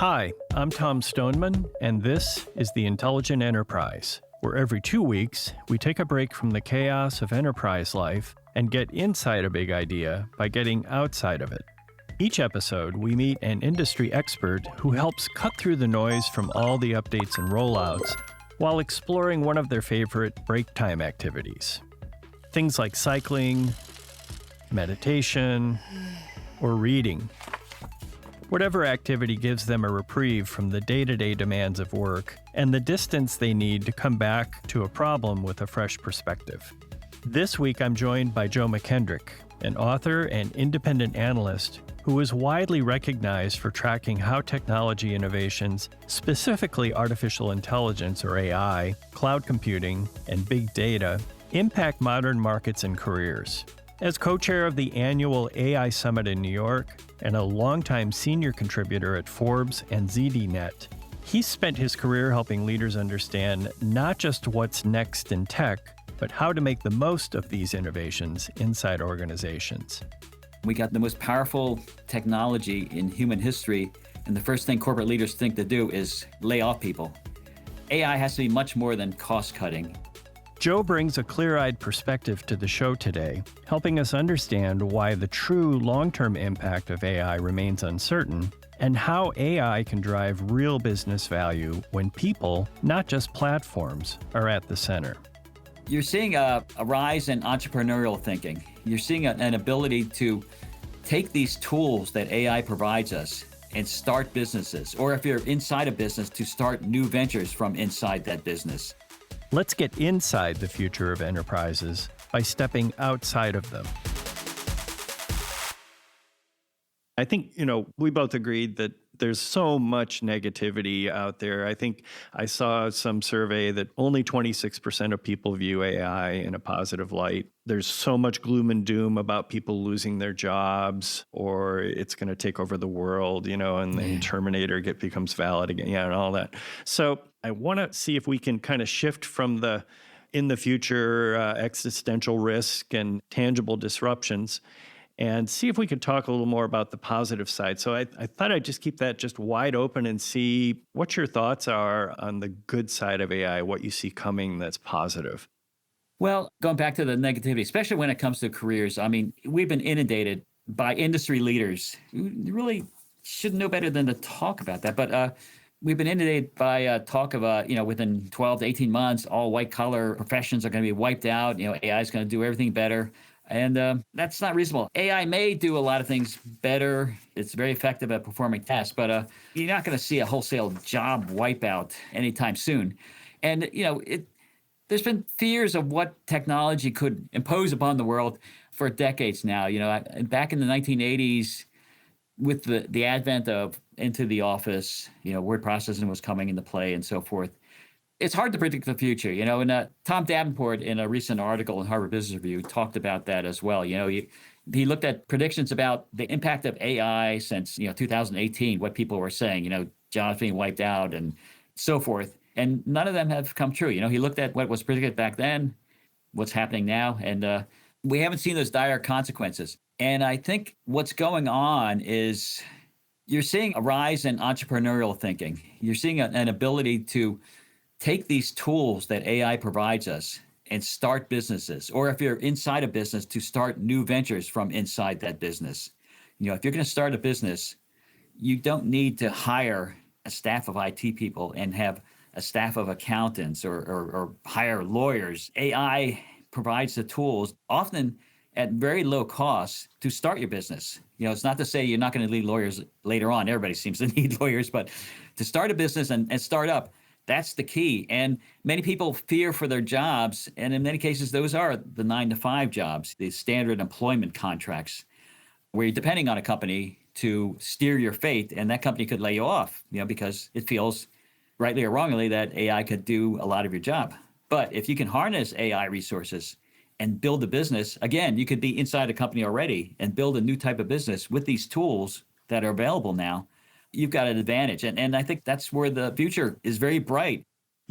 Hi, I'm Tom Stoneman, and this is The Intelligent Enterprise, where every 2 weeks we take a break from the chaos of enterprise life and get inside a big idea by getting outside of it. Each episode, we meet an industry expert who helps cut through the noise from all the updates and rollouts while exploring one of their favorite break time activities. Things like cycling, meditation, or reading. Whatever activity gives them a reprieve from the day-to-day demands of work and the distance they need to come back to a problem with a fresh perspective. This week, I'm joined by Joe McKendrick, an author and independent analyst who is widely recognized for tracking how technology innovations, specifically artificial intelligence or AI, cloud computing, and big data, impact modern markets and careers. As co-chair of the annual AI Summit in New York and a longtime senior contributor at Forbes and ZDNet, he's spent his career helping leaders understand not just what's next in tech, but how to make the most of these innovations inside organizations. We got the most powerful technology in human history, and the first thing corporate leaders think to do is lay off people. AI has to be much more than cost cutting. Joe brings a clear-eyed perspective to the show today, helping us understand why the true long-term impact of AI remains uncertain and how AI can drive real business value when people, not just platforms, are at the center. You're seeing a rise in entrepreneurial thinking. You're seeing an ability to take these tools that AI provides us and start businesses, or if you're inside a business, to start new ventures from inside that business. Let's get inside the future of enterprises by stepping outside of them. I think, we both agreed that there's so much negativity out there. I think I saw some survey that only 26% of people view AI in a positive light. There's so much gloom and doom about people losing their jobs or it's going to take over the world, and then Terminator becomes valid again, and all that. So I want to see if we can kind of shift from in the future existential risk and tangible disruptions and see if we could talk a little more about the positive side. So I thought I'd just keep that just wide open and see what your thoughts are on the good side of AI, what you see coming that's positive. Well, going back to the negativity, especially when it comes to careers, we've been inundated by industry leaders who really should know better than to talk about that. But we've been inundated by talk of, within 12 to 18 months, all white-collar professions are going to be wiped out. AI is going to do everything better. And that's not reasonable. AI may do a lot of things better. It's very effective at performing tasks, but you're not going to see a wholesale job wipeout anytime soon. And, there's been fears of what technology could impose upon the world for decades now. Back in the 1980s, with the advent of into the office, word processing was coming into play and so forth. It's hard to predict the future, and Tom Davenport in a recent article in Harvard Business Review talked about that as well. He looked at predictions about the impact of AI since, 2018, what people were saying, jobs being wiped out and so forth. And none of them have come true. He looked at what was predicted back then, what's happening now, and we haven't seen those dire consequences. And I think what's going on is you're seeing a rise in entrepreneurial thinking. You're seeing an ability to take these tools that AI provides us and start businesses, or if you're inside a business, to start new ventures from inside that business. If you're going to start a business, you don't need to hire a staff of IT people and have a staff of accountants or hire lawyers. AI provides the tools, often at very low cost, to start your business. It's not to say you're not going to need lawyers later on. Everybody seems to need lawyers, but to start a business and start up, that's the key. And many people fear for their jobs. And in many cases, those are the 9-to-5 jobs, the standard employment contracts, where you're depending on a company to steer your fate. And that company could lay you off, because it feels, rightly or wrongly, that AI could do a lot of your job. But if you can harness AI resources and build a business, again, you could be inside a company already and build a new type of business with these tools that are available now. You've got an advantage. And I think that's where the future is very bright.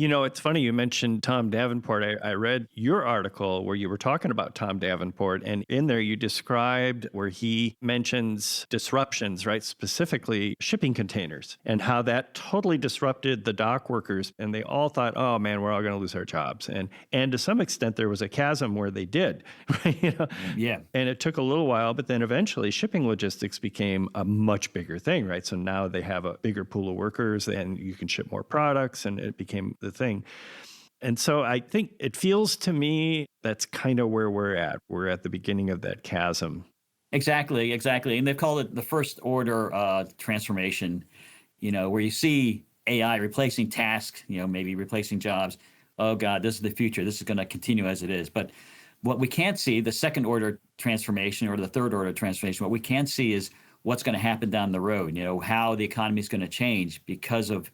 It's funny you mentioned Tom Davenport. I read your article where you were talking about Tom Davenport, and in there you described where he mentions disruptions, right? Specifically shipping containers, and how that totally disrupted the dock workers, and they all thought, "Oh man, we're all going to lose our jobs." And to some extent, there was a chasm where they did, right? Yeah. And it took a little while, but then eventually shipping logistics became a much bigger thing, right? So now they have a bigger pool of workers, and you can ship more products, and it became the thing. And so I think it feels to me that's kind of where we're at. We're at the beginning of that chasm. Exactly. And they've called it the first order transformation, where you see AI replacing tasks, maybe replacing jobs. Oh God, this is the future. This is going to continue as it is. But what we can't see, the second order transformation or the third order transformation, what we can't see is what's going to happen down the road, how the economy is going to change because of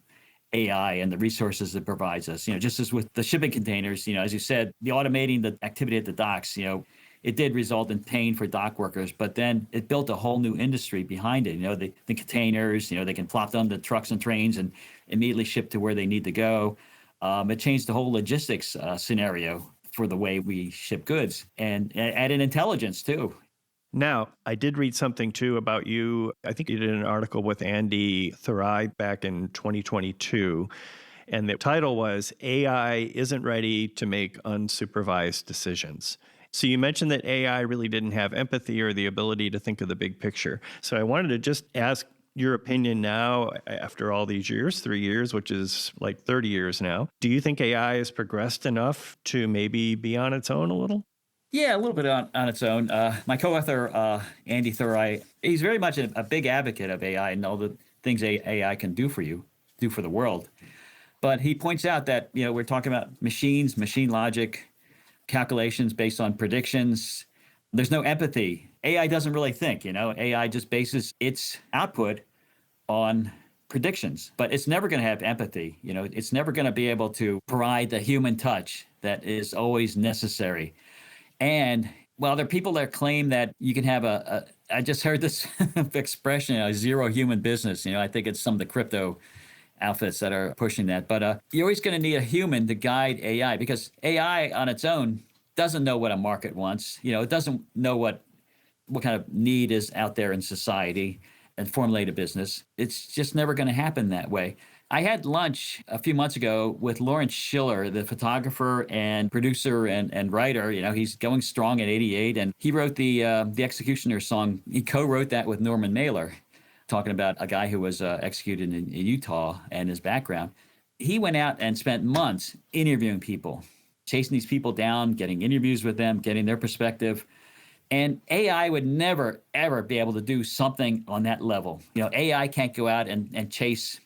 AI and the resources it provides us. Just as with the shipping containers, as you said, the automating the activity at the docks, it did result in pain for dock workers, but then it built a whole new industry behind it. The containers, they can plop them to trucks and trains and immediately ship to where they need to go. It changed the whole logistics scenario for the way we ship goods and added intelligence too. Now, I did read something too about you. I think you did an article with Andy Thurai back in 2022. And the title was AI Isn't Ready to Make Unsupervised Decisions. So you mentioned that AI really didn't have empathy or the ability to think of the big picture. So I wanted to just ask your opinion now, after all these years, 3 years, which is like 30 years now. Do you think AI has progressed enough to maybe be on its own a little? Yeah, a little bit on its own. My co-author, Andy Thurai, he's very much a big advocate of AI and all the things AI can do for you, do for the world. But he points out that, we're talking about machines, machine logic, calculations based on predictions. There's no empathy. AI doesn't really think, AI just bases its output on predictions, but it's never going to have empathy. It's never going to be able to provide the human touch that is always necessary. And while there are people that claim that you can have I just heard this expression, a zero human business. I think it's some of the crypto outfits that are pushing that. But you're always going to need a human to guide AI because AI on its own doesn't know what a market wants. It doesn't know what kind of need is out there in society and formulate a business. It's just never going to happen that way. I had lunch a few months ago with Lawrence Schiller, the photographer and producer and writer. He's going strong at 88, and he wrote the Executioner song. He co-wrote that with Norman Mailer, talking about a guy who was executed in Utah and his background. He went out and spent months interviewing people, chasing these people down, getting interviews with them, getting their perspective. And AI would never, ever be able to do something on that level. AI can't go out and chase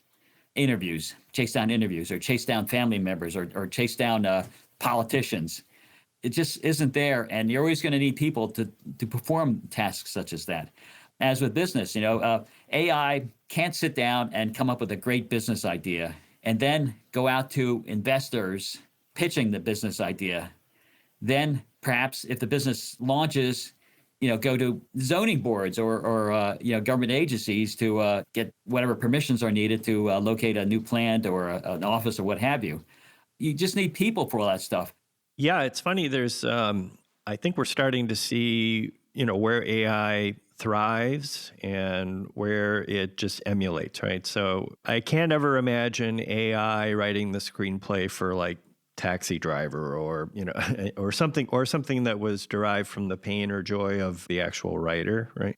down interviews or chase down family members or chase down politicians. It just isn't there. And you're always going to need people to perform tasks such as that. As with business, AI can't sit down and come up with a great business idea and then go out to investors pitching the business idea. Then perhaps if the business launches, go to zoning boards or government agencies to get whatever permissions are needed to locate a new plant or an office or what have you. You just need people for all that stuff. Yeah, it's funny. There's, I think we're starting to see, where AI thrives and where it just emulates, right? So I can't ever imagine AI writing the screenplay for like Taxi Driver or or something that was derived from the pain or joy of the actual writer, right?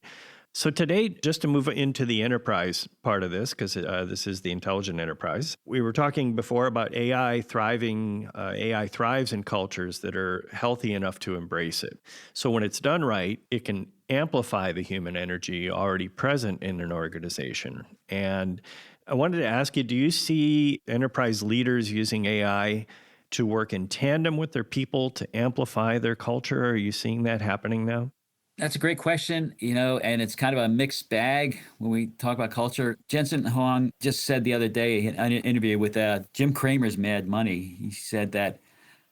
So today, just to move into the enterprise part of this, because this is the intelligent enterprise, we were talking before about AI thriving. AI thrives in cultures that are healthy enough to embrace it. So when it's done right, it can amplify the human energy already present in an organization. And I wanted to ask you, do you see enterprise leaders using AI to work in tandem with their people to amplify their culture? Are you seeing that happening now? That's a great question, and it's kind of a mixed bag when we talk about culture. Jensen Huang just said the other day in an interview with Jim Cramer's Mad Money, he said that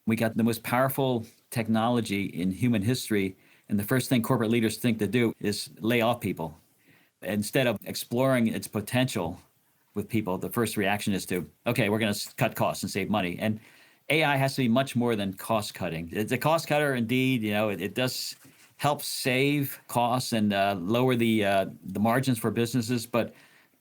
we got the most powerful technology in human history, and the first thing corporate leaders think to do is lay off people instead of exploring its potential with people, the first reaction is to, okay, we're going to cut costs and save money. And AI has to be much more than cost cutting. It's a cost cutter, indeed. It does help save costs and lower the margins for businesses. But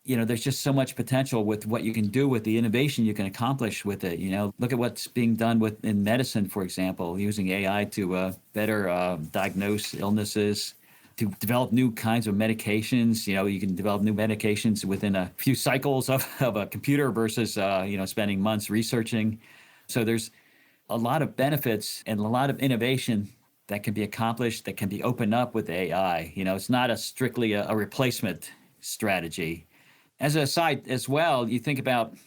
there's just so much potential with what you can do with the innovation you can accomplish with it. Look at what's being done in medicine, for example, using AI to better diagnose illnesses, to develop new kinds of medications. You can develop new medications within a few cycles of a computer versus, spending months researching. So there's a lot of benefits and a lot of innovation that can be accomplished, that can be opened up with AI. It's not strictly a replacement strategy. As an aside as well, you think about, do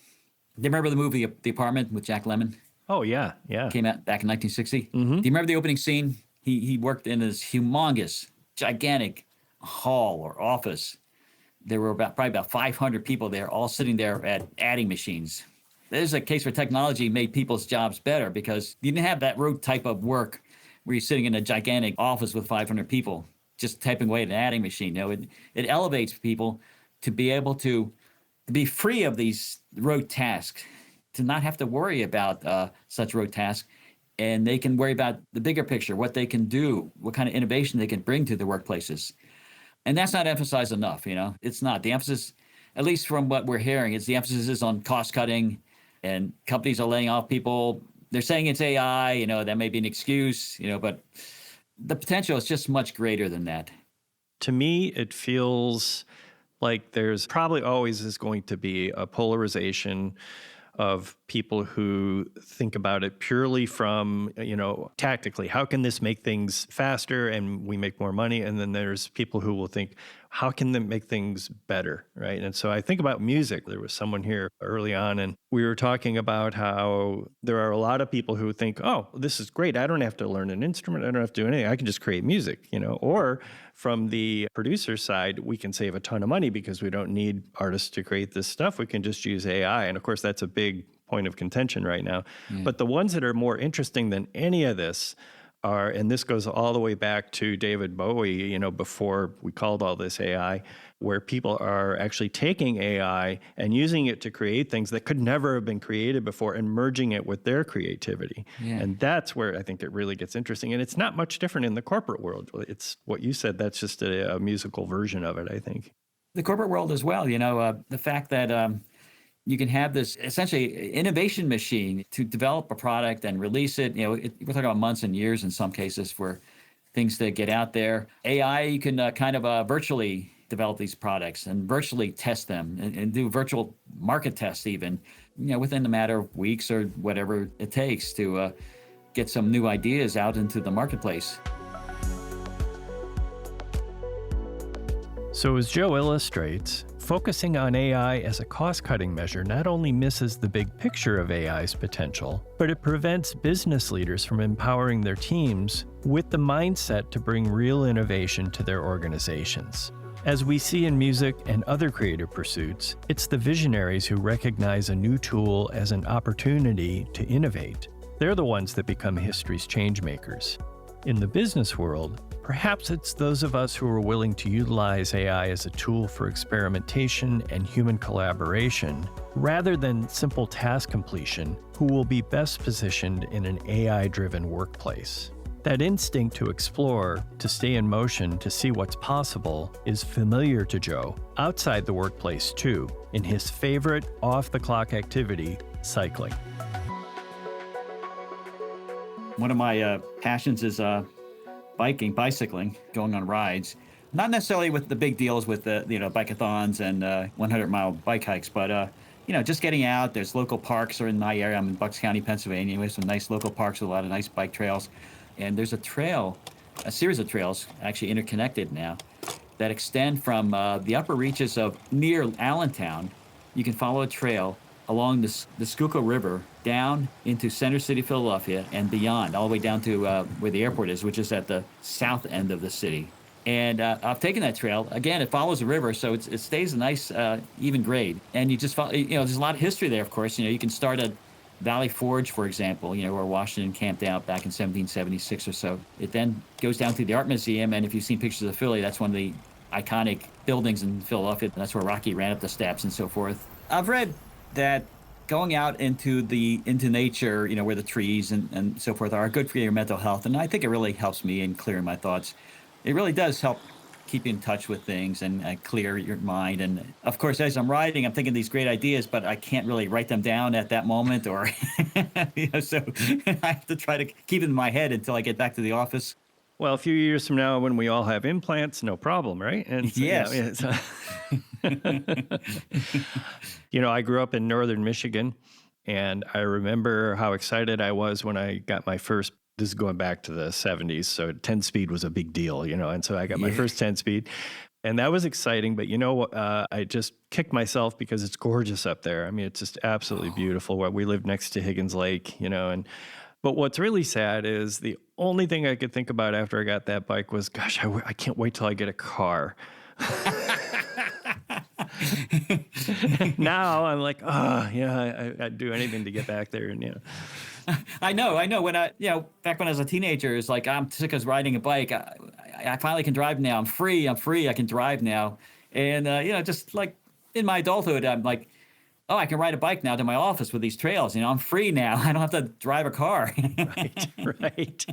you remember the movie The Apartment with Jack Lemmon? Oh, yeah. Came out back in 1960. Mm-hmm. Do you remember the opening scene? He worked in this humongous, gigantic hall or office. There were probably about 500 people there, all sitting there at adding machines. This is a case where technology made people's jobs better because you didn't have that rote type of work where you're sitting in a gigantic office with 500 people just typing away at an adding machine. It elevates people to be able to be free of these rote tasks, to not have to worry about such rote tasks, and they can worry about the bigger picture, what they can do, what kind of innovation they can bring to the workplaces. And that's not emphasized enough, It's not. The emphasis, at least from what we're hearing, is the emphasis is on cost cutting, and companies are laying off people. They're saying it's AI, that may be an excuse, but the potential is just much greater than that. To me, it feels like there's probably always is going to be a polarization of people who think about it purely from, tactically, how can this make things faster and we make more money? And then there's people who will think, how can they make things better, right? And so I think about music. There was someone here early on, and we were talking about how there are a lot of people who think, oh, this is great. I don't have to learn an instrument. I don't have to do anything. I can just create music, Or from the producer side, we can save a ton of money because we don't need artists to create this stuff. We can just use AI. And of course, that's a big point of contention right now. But the ones that are more interesting than any of this are, and this goes all the way back to David Bowie, before we called all this AI, where people are actually taking AI and using it to create things that could never have been created before and merging it with their creativity. Yeah. And that's where I think it really gets interesting. And it's not much different in the corporate world. It's what you said, that's just a musical version of it, I think. The corporate world as well, the fact that you can have this essentially innovation machine to develop a product and release it. We're talking about months and years in some cases for things to get out there. AI, you can kind of virtually develop these products and virtually test them and do virtual market tests even, within a matter of weeks or whatever it takes to get some new ideas out into the marketplace. So as Joe illustrates, focusing on AI as a cost-cutting measure not only misses the big picture of AI's potential, but it prevents business leaders from empowering their teams with the mindset to bring real innovation to their organizations. As we see in music and other creative pursuits, it's the visionaries who recognize a new tool as an opportunity to innovate. They're the ones that become history's changemakers. In the business world, perhaps it's those of us who are willing to utilize AI as a tool for experimentation and human collaboration, rather than simple task completion, who will be best positioned in an AI-driven workplace. That instinct to explore, to stay in motion, to see what's possible, is familiar to Joe, outside the workplace too, in his favorite off-the-clock activity, cycling. One of my passions is bicycling, going on rides. Not necessarily with the big deals with the bike-a-thons and 100-mile bike hikes, but just getting out. There's local parks are in my area. I'm in Bucks County, Pennsylvania. We have some nice local parks with a lot of nice bike trails. And there's a series of trails, actually interconnected now, that extend from the upper reaches of near Allentown. You can follow a trail along the Schuylkill River down into Center City, Philadelphia, and beyond, all the way down to where the airport is, which is at the south end of the city. And I've taken that trail. Again, it follows the river, so it stays a nice, even grade. And you just follow, there's a lot of history there, of course. You can start at Valley Forge, for example, where Washington camped out back in 1776 or so. It then goes down to the Art Museum, and if you've seen pictures of Philly, that's one of the iconic buildings in Philadelphia. That's where Rocky ran up the steps and so forth. I've read that going out into nature, where the trees and so forth are good for your mental health. And I think it really helps me in clearing my thoughts. It really does help keep you in touch with things and clear your mind. And of course, as I'm writing, I'm thinking these great ideas, but I can't really write them down at that moment or, so I have to try to keep it in my head until I get back to the office. Well, a few years from now, when we all have implants, no problem, right? And so, Yes. I grew up in northern Michigan, and I remember how excited I was when I got my first. This is going back to the 70s, so 10-speed was a big deal, and so I got my first 10-speed, and that was exciting. But I just kicked myself because it's gorgeous up there. I mean, it's just absolutely beautiful. We live next to Higgins Lake, But what's really sad is the only thing I could think about after I got that bike was, gosh, I can't wait till I get a car. Now I'm like, I'd do anything to get back there. And I know. When back when I was a teenager, it's like, I'm sick of riding a bike. I finally can drive now. I'm free. I can drive now. And, just like in my adulthood, I'm like, oh, I can ride a bike now to my office with these trails. I'm free now. I don't have to drive a car. Right.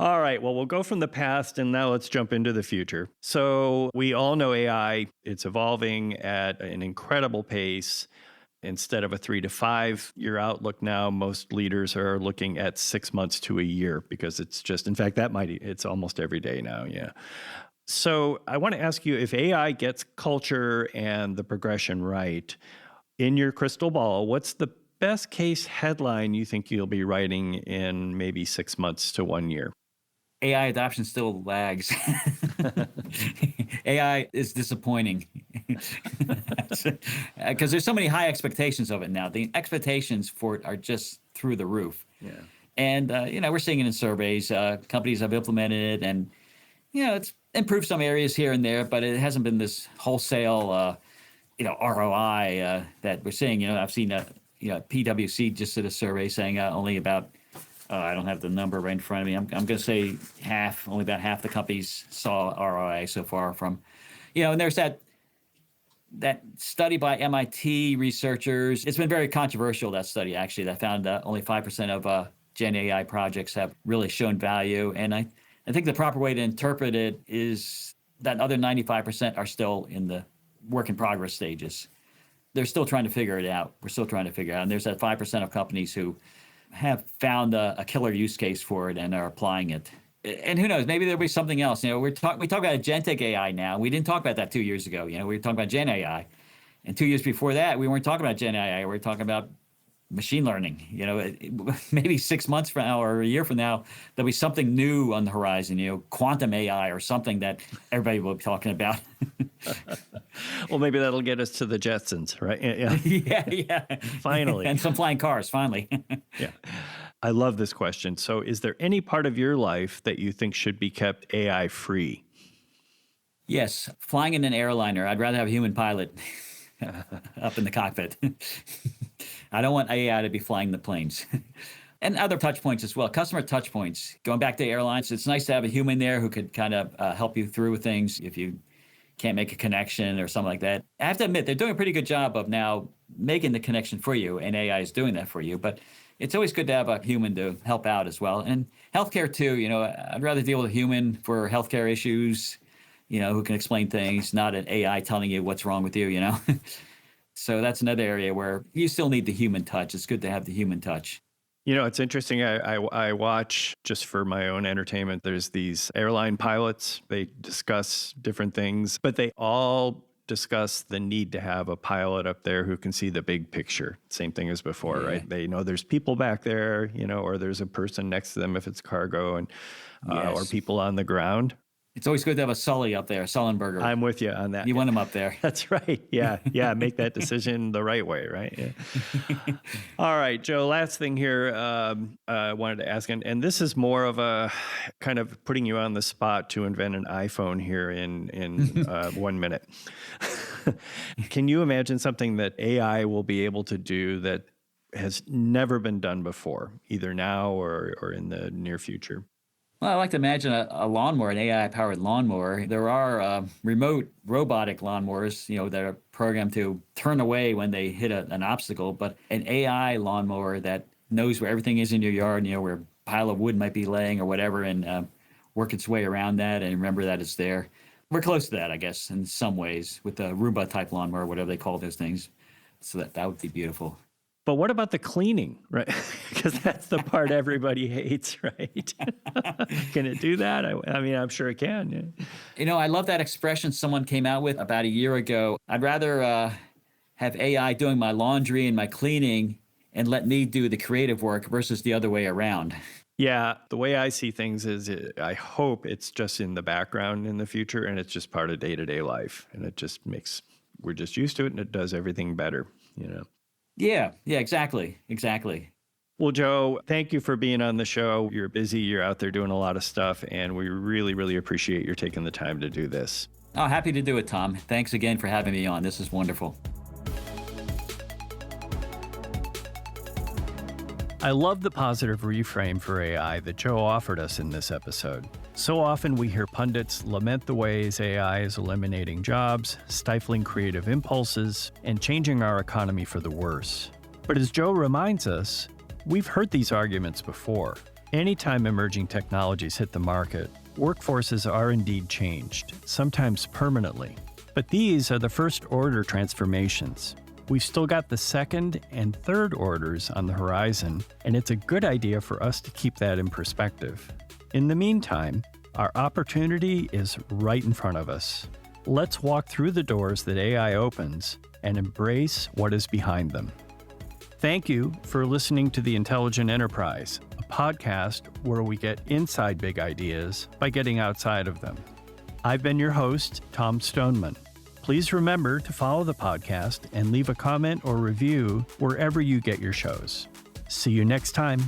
All right. Well, we'll go from the past and now let's jump into the future. So we all know AI, it's evolving at an incredible pace. Instead of a 3 to 5 year outlook now, most leaders are looking at 6 months to a year because it's just, in fact, it's almost every day now. Yeah. So I want to ask you, if AI gets culture and the progression right, in your crystal ball, what's the best case headline you think you'll be writing in maybe 6 months to 1 year? AI adoption still lags. AI is disappointing because there's so many high expectations of it now. The expectations for it are just through the roof. Yeah. And, we're seeing it in surveys. Companies have implemented it and, it's improved some areas here and there, but it hasn't been this wholesale, ROI that we're seeing. I've seen, PwC just did a survey saying only about, I don't have the number right in front of me. I'm going to say only about half the companies saw ROI so far from, and there's that study by MIT researchers. It's been very controversial, that study, actually, that found only 5% of Gen AI projects have really shown value. And I think the proper way to interpret it is that other 95% are still in the work in progress stages. They're still trying to figure it out. We're still trying to figure it out. And there's that 5% of companies who have found a killer use case for it and are applying it. And who knows, maybe there'll be something else. We talk about agentic AI now. We didn't talk about that 2 years ago. We were talking about Gen AI. And 2 years before that, we weren't talking about Gen AI. We were talking about machine learning. Maybe 6 months from now or a year from now, there'll be something new on the horizon, quantum AI or something that everybody will be talking about. Well, maybe that'll get us to the Jetsons, right? Yeah. Finally. And some flying cars, finally. Yeah. I love this question. So is there any part of your life that you think should be kept AI free? Yes. Flying in an airliner, I'd rather have a human pilot up in the cockpit. I don't want AI to be flying the planes. And other touch points as well, customer touch points. Going back to airlines, it's nice to have a human there who could kind of help you through with things if you can't make a connection or something like that. I have to admit, they're doing a pretty good job of now making the connection for you, and AI is doing that for you. But it's always good to have a human to help out as well. And healthcare too, I'd rather deal with a human for healthcare issues, who can explain things, not an AI telling you what's wrong with you, So that's another area where you still need the human touch. It's good to have the human touch. It's interesting. I watch, just for my own entertainment, there's these airline pilots. They discuss different things, but they all discuss the need to have a pilot up there who can see the big picture. Same thing as before, right? They know there's people back there, or there's a person next to them if it's cargo, and or people on the ground. It's always good to have a Sully up there, Sullenberger. I'm with you on that. You want him up there. That's right. Yeah. Make that decision the right way, right? Yeah. All right, Joe, last thing here I wanted to ask, and this is more of a kind of putting you on the spot to invent an iPhone here in 1 minute. Can you imagine something that AI will be able to do that has never been done before, either now or in the near future? Well, I like to imagine a lawnmower, an AI-powered lawnmower. There are remote robotic lawnmowers, that are programmed to turn away when they hit an obstacle. But an AI lawnmower that knows where everything is in your yard, where a pile of wood might be laying or whatever, and work its way around that and remember that it's there. We're close to that, I guess, in some ways, with the Roomba-type lawnmower, whatever they call those things. So that would be beautiful. But what about the cleaning, right? Because that's the part everybody hates, right? Can it do that? I mean, I'm sure it can. Yeah. I love that expression someone came out with about a year ago. I'd rather have AI doing my laundry and my cleaning and let me do the creative work versus the other way around. Yeah, the way I see things is I hope it's just in the background in the future and it's just part of day-to-day life. And it just we're just used to it and it does everything better, Yeah, exactly. Well, Joe, thank you for being on the show. You're busy, you're out there doing a lot of stuff, and we really, really appreciate your taking the time to do this. Oh, happy to do it, Tom. Thanks again for having me on. This is wonderful. I love the positive reframe for AI that Joe offered us in this episode. So often we hear pundits lament the ways AI is eliminating jobs, stifling creative impulses, and changing our economy for the worse. But as Joe reminds us, we've heard these arguments before. Anytime emerging technologies hit the market, workforces are indeed changed, sometimes permanently. But these are the first-order transformations. We've still got the second and third orders on the horizon, and it's a good idea for us to keep that in perspective. In the meantime, our opportunity is right in front of us. Let's walk through the doors that AI opens and embrace what is behind them. Thank you for listening to The Intelligent Enterprise, a podcast where we get inside big ideas by getting outside of them. I've been your host, Tom Stoneman. Please remember to follow the podcast and leave a comment or review wherever you get your shows. See you next time.